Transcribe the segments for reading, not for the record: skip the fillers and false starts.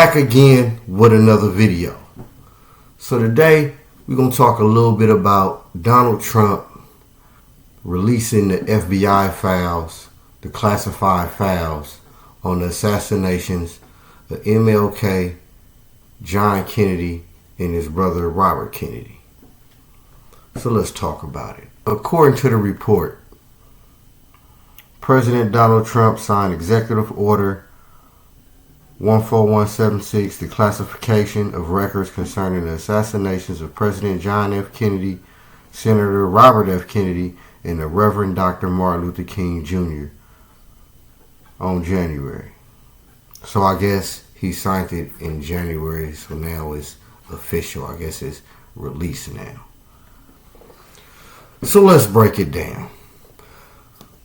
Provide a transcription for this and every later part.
back again with another video. So today we're going to talk a little bit about Donald Trump releasing the FBI files, the classified files on the assassinations of MLK, John Kennedy, and his brother Robert Kennedy. So let's talk about it. According to the report, President Donald Trump signed Executive Order 14176, the classification of records concerning the assassinations of President John F. Kennedy, Senator Robert F. Kennedy, and the Reverend Dr. Martin Luther King Jr. on January. So I guess he signed it in January, so now it's official. I guess it's released now. So let's break it down.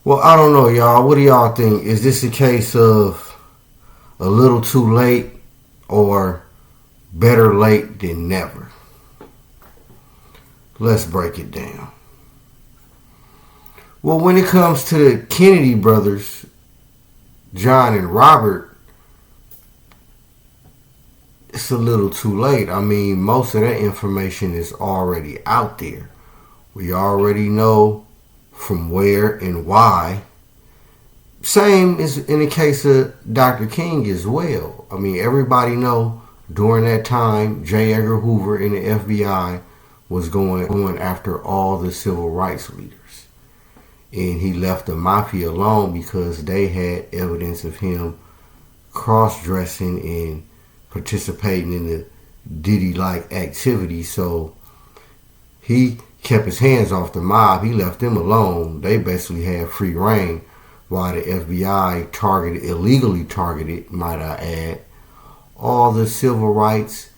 Well, I don't know, y'all. What do y'all think? Is this a case of a little too late or better late than never? Let's break it down. Well, when it comes to the Kennedy brothers, John and Robert, it's a little too late. I mean, most of that information is already out there. We already know from where and why. Same is in the case of Dr. King as well. I mean, everybody know during that time, J. Edgar Hoover and the FBI was going after all the civil rights leaders. And he left the mafia alone because they had evidence of him cross-dressing and participating in the Diddy-like activity. So he kept his hands off the mob. He left them alone. They basically had free reign while the FBI illegally targeted, might I add, all the civil rights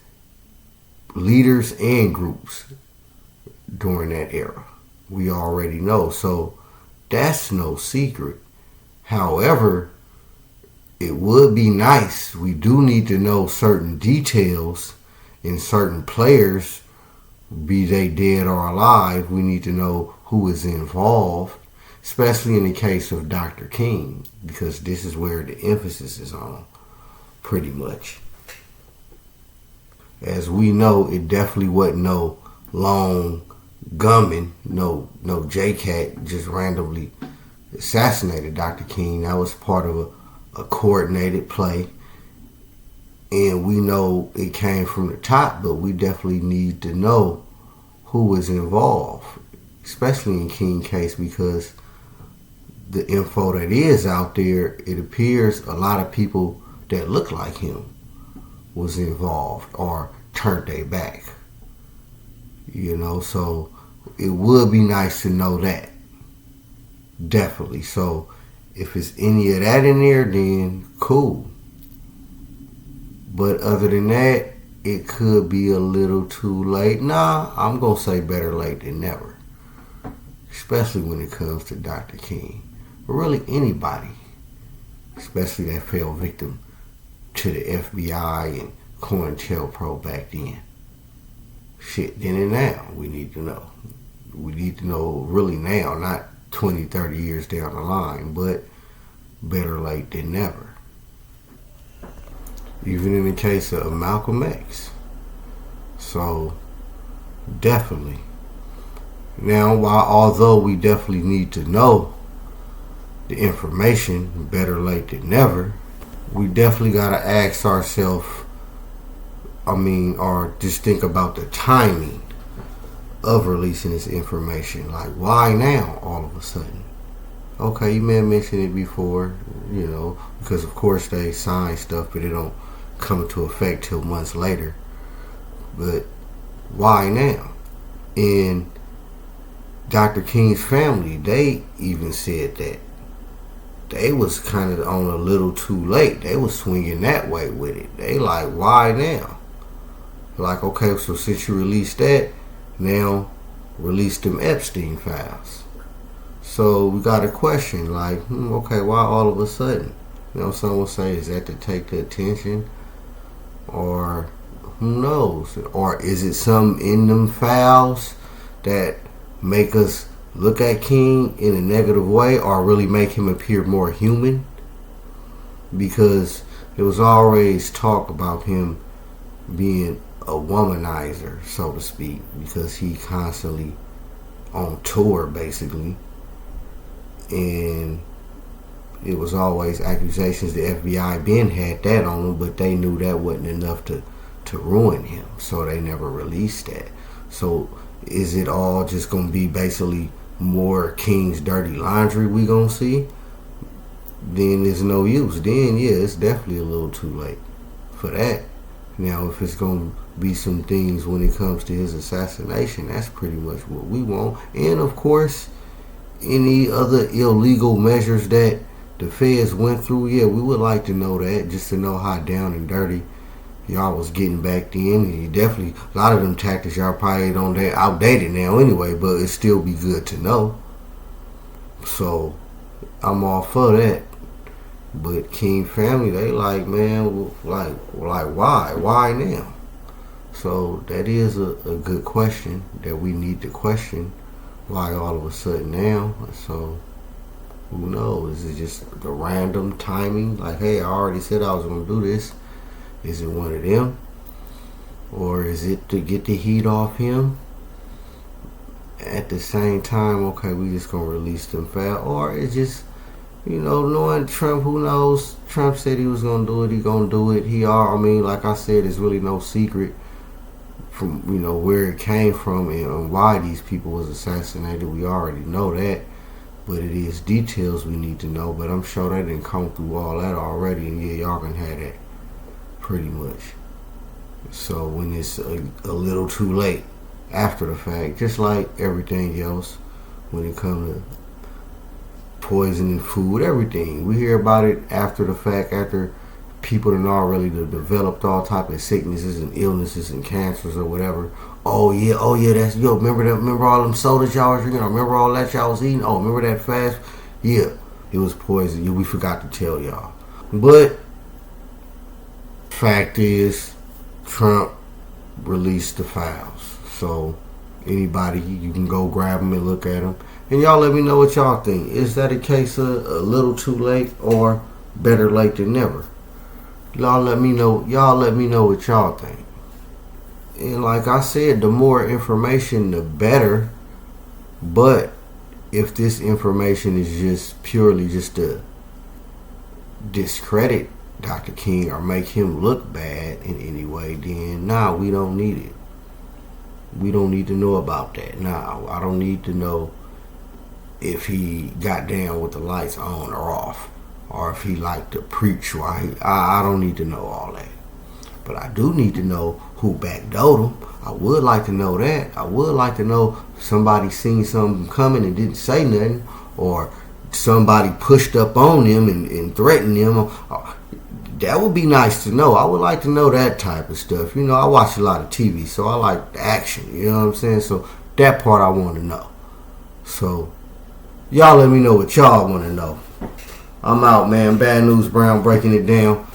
leaders and groups during that era. We already know. So that's no secret. However, it would be nice. We do need to know certain details and certain players, be they dead or alive. We need to know who is involved, especially in the case of Dr. King, because this is where the emphasis is on, pretty much. As we know, it definitely wasn't no lone gunman, no J-Cat just randomly assassinated Dr. King. That was part of a coordinated play. And we know it came from the top, but we definitely need to know who was involved, especially in King's case, because the info that is out there, it appears a lot of people that look like him was involved or turned their back. You know, so it would be nice to know that. Definitely. So if it's any of that in there, then cool. But other than that, it could be a little too late. Nah, I'm going to say better late than never. Especially when it comes to Dr. King. But really anybody. Especially that fell victim to the FBI and COINTELPRO back then. Shit, then and now, we need to know. We need to know really now, not 20, 30 years down the line, but better late than never. Even in the case of Malcolm X. So, definitely. Now, although we definitely need to know the information, better late than never, we definitely got to ask ourselves, or just think about the timing of releasing this information. Like, why now all of a sudden? Okay, you may have mentioned it before, because of course they sign stuff, but it don't come into effect till months later. But why now? And Dr. King's family, they even said that they was kind of on a little too late. They was swinging that way with it. They like, why now? Like, okay, so since you released that, now release them Epstein files. So we got a question like, okay, why all of a sudden? Someone will say, is that to take the attention? Or who knows? Or is it some in them files that make us look at King in a negative way or really make him appear more human? Because it was always talk about him being a womanizer, so to speak, because he constantly on tour basically, and it was always accusations. The FBI been had that on him, but they knew that wasn't enough to ruin him, so they never released that. So is it all just gonna be basically more King's dirty laundry we gonna see? Then there's no use. Then yeah, it's definitely a little too late for that. Now if it's gonna be some things when it comes to his assassination, that's pretty much what we want. And of course, any other illegal measures that the feds went through, yeah, we would like to know that, just to know how down and dirty y'all was getting back then. And you definitely, a lot of them tactics y'all probably don't that outdated now anyway, but it still be good to know. So I'm all for that. But King family, they like, man, like why now? So that is a good question that we need to question. Why all of a sudden now? So who knows? Is it just the random timing? Like, hey, I already said I was going to do this. Is it one of them? Or is it to get the heat off him? At the same time, okay, we just going to release them fast. Or it's just, knowing Trump, who knows? Trump said he was going to do it. He going to do it. I mean, like I said, it's really no secret from, where it came from and why these people was assassinated. We already know that. But it is details we need to know. But I'm sure they didn't come through all that already. And yeah, y'all can have that pretty much. So when it's a little too late after the fact, just like everything else when it comes to poisoning food, everything. We hear about it after the fact, after people that already developed all type of sicknesses and illnesses and cancers or whatever. Oh yeah, that's remember all them sodas y'all was drinking, or remember all that y'all was eating, remember that fast? Yeah, it was poison. We forgot to tell y'all. But fact is, Trump released the files. So anybody, you can go grab them and look at them. And y'all let me know what y'all think. Is that a case of a little too late or better late than never? Y'all let me know what y'all think. And like I said, the more information, the better. But if this information is just purely just to discredit Dr. King or make him look bad in any way, then we don't need it. We don't need to know about that. I don't need to know if he got down with the lights on or off, or if he liked to preach while I don't need to know all that. But I do need to know who backdoored him. I would like to know that. I would like to know if somebody seen something coming and didn't say nothing, or somebody pushed up on him and threatened him. That would be nice to know. I would like to know that type of stuff. I watch a lot of TV, so I like the action. You know what I'm saying? So that part I want to know. So y'all let me know what y'all want to know. I'm out, man. Bad News Brown breaking it down.